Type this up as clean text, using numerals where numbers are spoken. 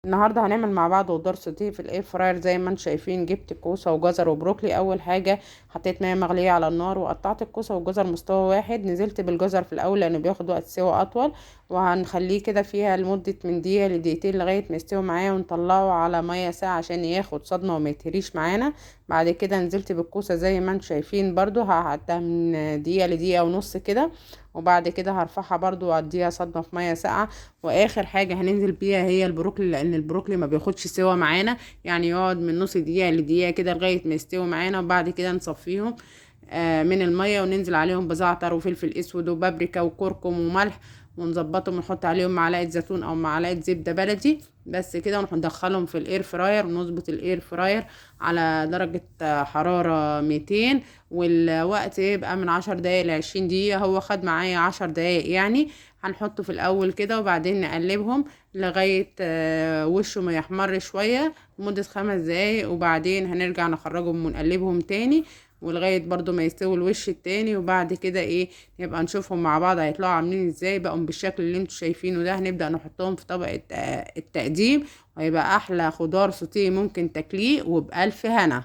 النهارده هنعمل مع بعض خضار سوتيه في الاير فراير. زي ما انتم شايفين جبت كوسه وجزر وبروكلي. اول حاجه حطيت ميه مغليه على النار وقطعت الكوسه والجزر مستوى واحد. نزلت بالجزر في الاول لانه بياخد وقت سوا اطول، وهنخليه كده فيها لمده من دقيقه لدقيقتين لغايه ما يستوي معايا، ونطلعه على ميه ساقعه عشان ياخد صدمه وما يتهريش معانا. بعد كده نزلت بالكوسه زي ما انتم شايفين برضو هقعدها من دقيقه لدقيقه ونص كده، وبعد كده هرفعها برضو واديها صدمه في ميه ساقعه. واخر حاجه هننزل بيها هي البروكلي، لان البروكلي ما بياخدش سوا معانا، يعني يقعد من نص دقيقه لدقيقه كده لغايه ما يستوي معانا. وبعد كده نصفيهم من الميه، وننزل عليهم بزعتر وفلفل اسود وبابريكا وكركم وملح، ونظبطهم ونحط عليهم معلقه زيتون او معلقه زبده بلدي بس كده، وندخلهم في الاير فراير. ونظبط الاير فراير على درجه حراره 200، والوقت يبقى من 10 دقايق ل20 دقيقه. هو خد معايا 10 دقايق يعني. هنحطه في الاول كده وبعدين نقلبهم لغاية وشه ما يحمر شوية لمدة 5 دقايق، وبعدين هنرجع نخرجهم ونقلبهم تاني ولغاية برضو ما يستوي الوش التاني. وبعد كده نبقى نشوفهم مع بعض هيطلعوا عاملين ازاي بقوا بالشكل اللي انتوا شايفينه ده. هنبدأ نحطهم في طبق التقديم، وهيبقى احلى خضار سوتيه ممكن تاكليه وبألف هنا.